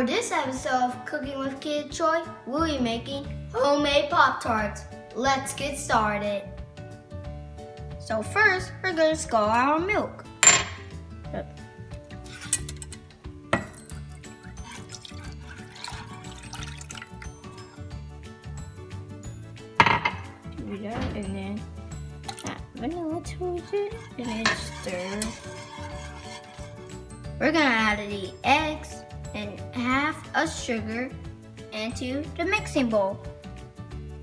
For this episode of Cooking with Kid Troy, we'll be making homemade Pop-Tarts. Let's get started. So first, we're going to scald our milk. Do that, and then add vanilla to it, and then stir. We're going to add the eggs and half of sugar into the mixing bowl.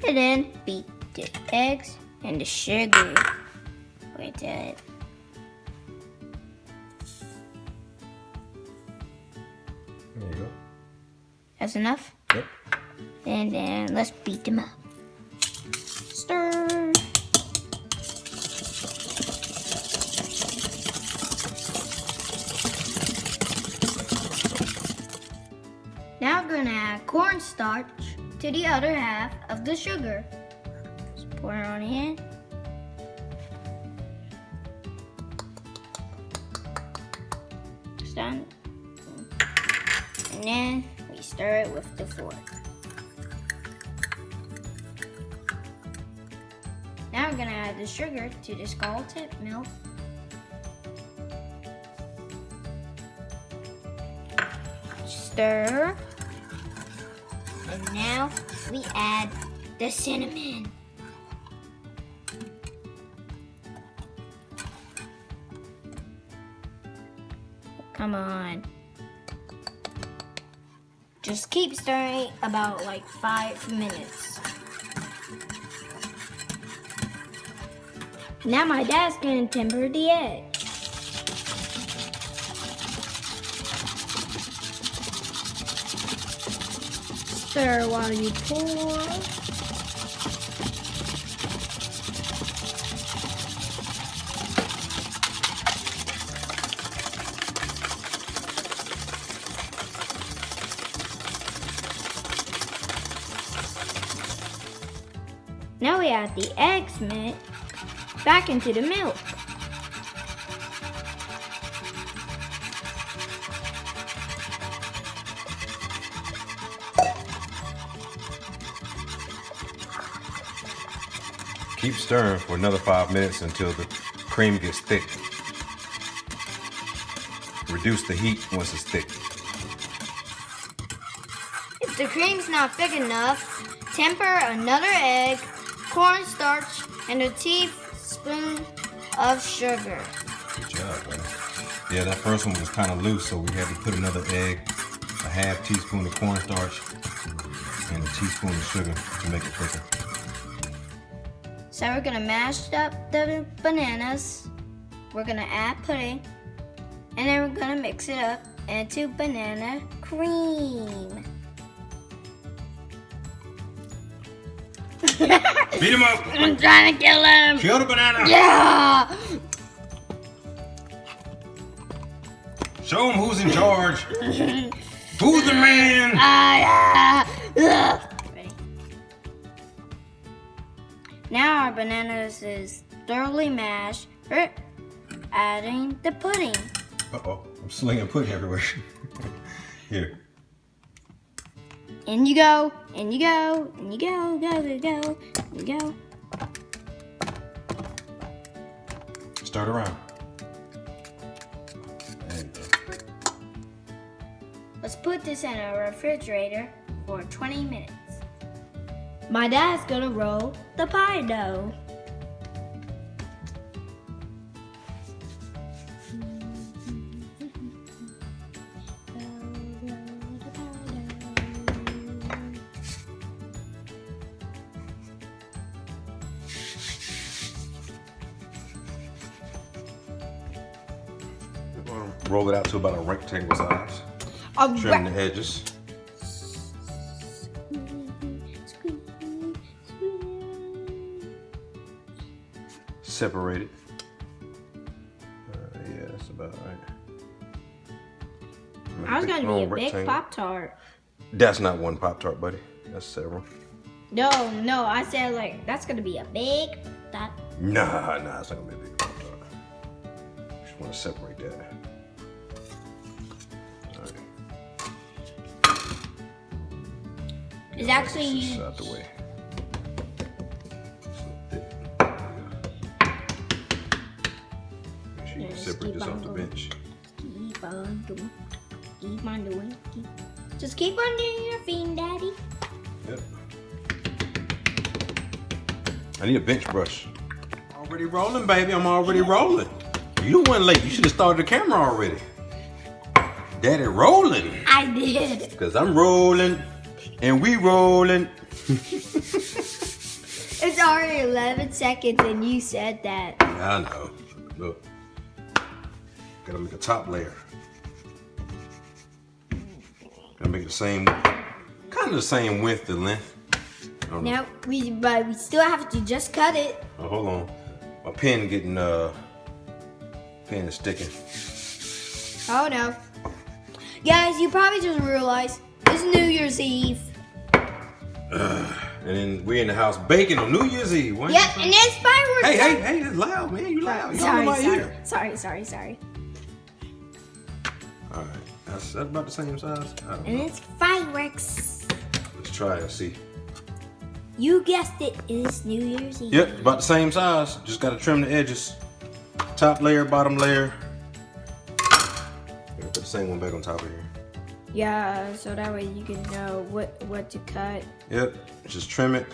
And then beat the eggs and the sugar. Wait till it. There you go. That's enough? Yep. And then let's beat them up. Stir. Now we're gonna add cornstarch to the other half of the sugar. Just pour it on in. It's done. And then we stir it with the fork. Now we're gonna add the sugar to the scalded milk. Stir. And now we add the cinnamon. Come on. Just keep stirring about like 5 minutes. Now my dad's gonna temper the egg. Stir while you pour. Now we add the eggs mix back into the milk. Keep stirring for another 5 minutes until the cream gets thick. Reduce the heat once it's thick. If the cream's not thick enough, temper another egg, cornstarch, and a teaspoon of sugar. Good job, buddy. Yeah, that first one was kind of loose, so we had to put another egg, a half teaspoon of cornstarch, and a teaspoon of sugar to make it thicker. So we're gonna mash up the bananas. We're gonna add pudding, and then we're gonna mix it up into banana cream. Beat him up! I'm trying to kill him! Kill the banana! Yeah! Show him who's in charge! Who's the man? Yeah. Ready? Now our bananas is thoroughly mashed. We're adding the pudding. Uh-oh, I'm slinging pudding everywhere. Here. In you go, in you go, in you go, go, go, go, in you go. Start around. There you go. Let's put this in a refrigerator for 20 minutes. My dad's gonna roll the pie dough. Roll it out to about a rectangle size. Trim the edges. Separate it. Yeah, that's about right. I was gonna be a big Pop-Tart. That's not one Pop-Tart, buddy. That's several. No, I said like that's gonna be a big Pop-Tart. Nah, it's not gonna be a big Pop-Tart. Just want to separate that. All right. It's actually This is out the way. Make sure you separate this off the bench. Keep on doing. Keep on doing. Just keep on doing your thing, Daddy. Yep. I need a bench brush. Already rolling, baby. I'm already rolling. You weren't late. You should have started the camera already. Daddy rolling. I did. Because I'm rolling and we rolling. It's already 11 seconds and you said that. Yeah, I know. Look. Gotta make a top layer. Gotta make it the same, kind of the same width and length. Now, but we still have to just cut it. Oh, hold on. My pen getting, pen is sticking. Oh no. Guys, you probably just realized it's New Year's Eve. And then we're in the house baking on New Year's Eve. Yep, and there's fireworks. Hey, it's loud, man. You loud. You all in my ear. Sorry. All right, that's about the same size. I don't And know. it's fireworks. Let's try it and see. You guessed it, it's New Year's Eve. Yep, about the same size. Just gotta trim the edges. Top layer, bottom layer. Put the same one back on top of here. Yeah, so that way you can know what to cut. Yep, just trim it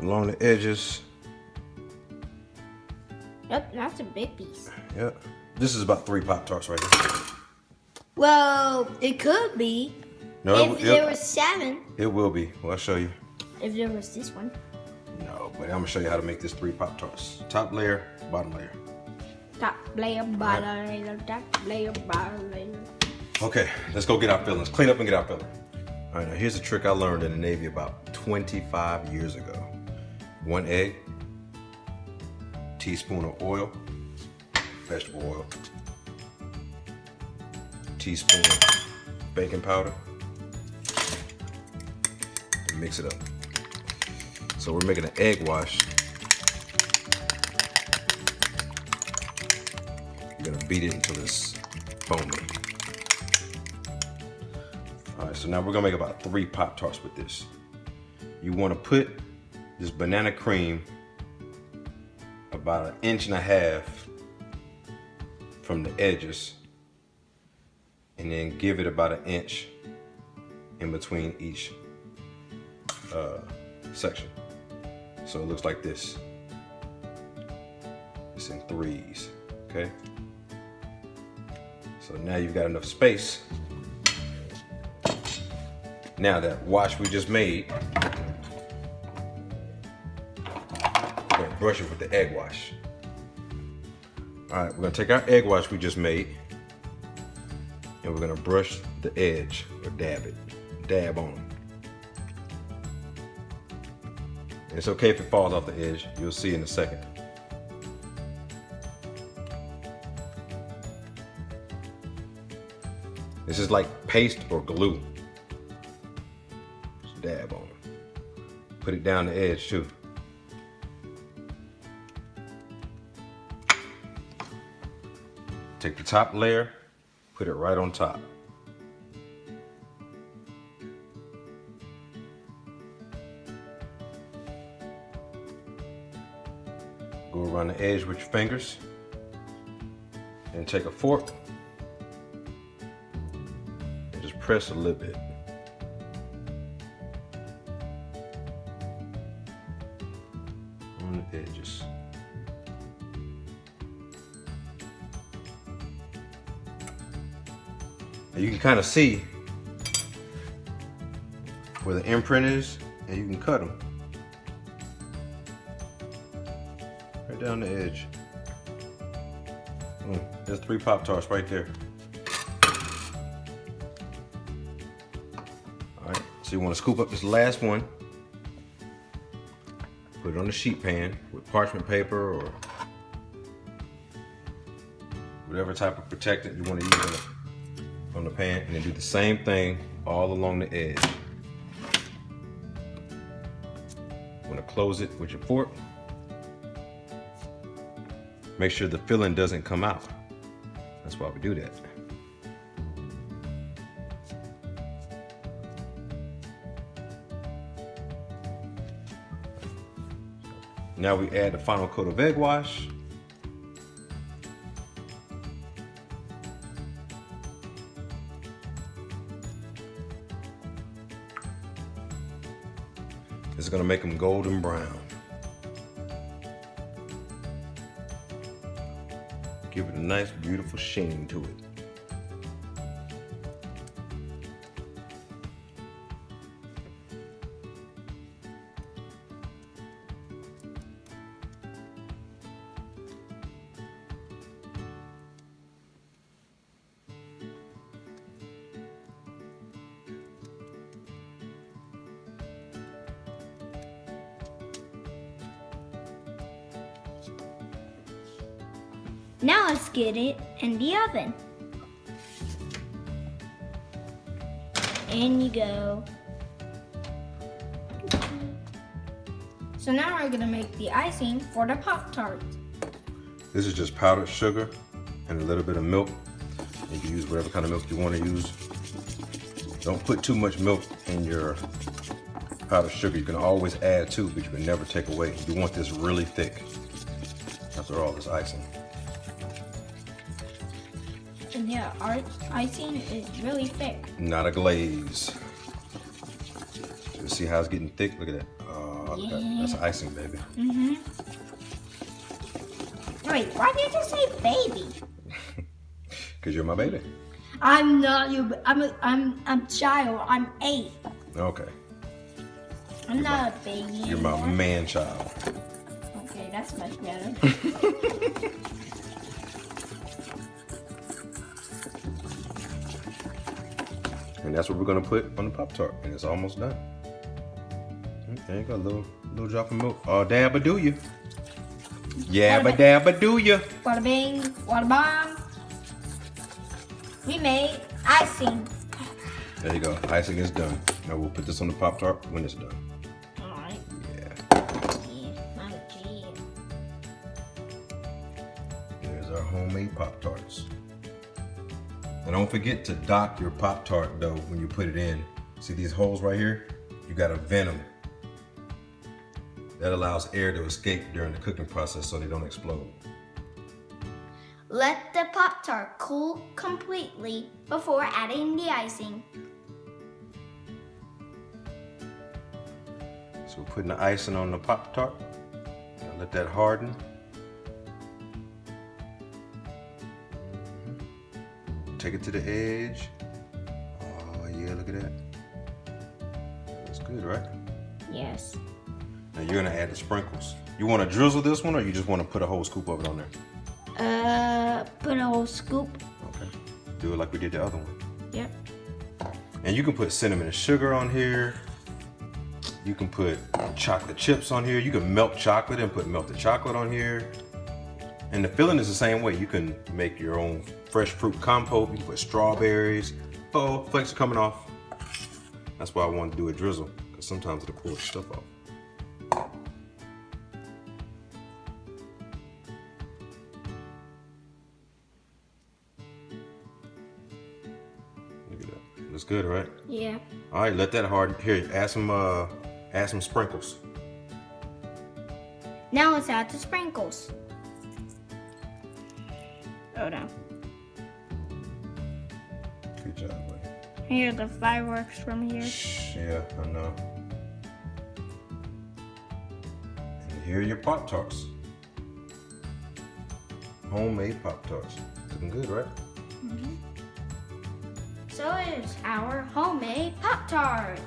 along the edges. Yep, that's a big piece. Yep. This is about 3 Pop-Tarts right here. Well, it could be. No, If there was 7. it will be. Well, I'll show you. If there was this one. No, but I'm gonna show you how to make this 3 Pop-Tarts. Top layer, bottom layer. Top layer, bottom layer, top layer, bottom layer. Okay, let's go get our fillings. Clean up and get our filling. All right, now here's a trick I learned in the Navy about 25 years ago. 1 egg, teaspoon of oil, vegetable oil, teaspoon of baking powder, and mix it up. So we're making an egg wash. You're gonna beat it until it's foamy. All right, so now we're gonna make about 3 Pop-Tarts with this. You wanna put this banana cream about 1.5 inches from the edges, and then give it about 1 inch in between each section. So it looks like this. It's in 3s, okay? So now you've got enough space. Now that wash we just made, we're gonna brush it with the egg wash. All right, we're gonna take our egg wash we just made, and we're gonna brush the edge, or dab on them. It's okay if it falls off the edge. You'll see in a second. This is like paste or glue. Just dab on it. Put it down the edge too. Take the top layer, put it right on top. Go around the edge with your fingers, and take a fork and just press a little bit. On the edges. And you can kind of see where the imprint is, and you can cut them. Right down the edge. There's 3 Pop-Tarts right there. Alright, so you want to scoop up this last one, put it on the sheet pan with parchment paper or whatever type of protectant you want to use on the pan, and then do the same thing all along the edge. You want to close it with your fork. Make sure the filling doesn't come out. That's why we do that. Now we add the final coat of egg wash. This is going to make them golden brown. Give it a nice, beautiful sheen to it. Now let's get it in the oven. In you go. So now we're gonna make the icing for the Pop-Tarts. This is just powdered sugar and a little bit of milk. You can use whatever kind of milk you want to use. Don't put too much milk in your powdered sugar. You can always add to, but you can never take away. You want this really thick. After all, this icing. And yeah, our icing is really thick. Not a glaze. You see how it's getting thick? Look at that. That's icing, baby. Wait, why did you say baby? Because you're my baby. I'm not you. I'm a child. I'm 8. Okay. I'm not a baby. You're my anymore. man child. Okay, that's much better. And that's what we're gonna put on the Pop-Tart, and it's almost done. There you go, a little drop of milk. Oh, dabba do you? Yabba dabba do you? Bada bing, bada bong. We made icing. There you go, icing is done. Now we'll put this on the Pop-Tart when it's done. Alright. Yeah. There's our homemade Pop-Tarts. And don't forget to dock your Pop-Tart though when you put it in. See these holes right here? You gotta vent them. That allows air to escape during the cooking process so they don't explode. Let the Pop-Tart cool completely before adding the icing. So we're putting the icing on the Pop-Tart. Now let that harden. Take it to the edge. Oh yeah, look at that. That's good, right? Yes. Now you're gonna add the sprinkles. You wanna drizzle this one or you just wanna put a whole scoop of it on there? Put a whole scoop. Okay. Do it like we did the other one. Yep. And you can put cinnamon and sugar on here. You can put chocolate chips on here. You can melt chocolate and put melted chocolate on here. And the filling is the same way. You can make your own fresh fruit compote. You can put strawberries. Oh, flakes are coming off. That's why I wanted to do a drizzle, because sometimes it'll pull stuff off. Look at that. Looks good, right? Yeah. All right, let that harden. Here, add some sprinkles. Now let's add the sprinkles. Oh no. Good job, buddy. Here are the fireworks from here. Yeah, I know. And here are your Pop-Tarts. Homemade Pop-Tarts. Looking good, right? So it's our homemade Pop-Tarts.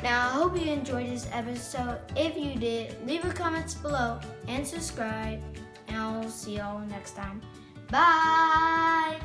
Now I hope you enjoyed this episode. If you did, leave a comment below and subscribe. And I'll see y'all next time. Bye!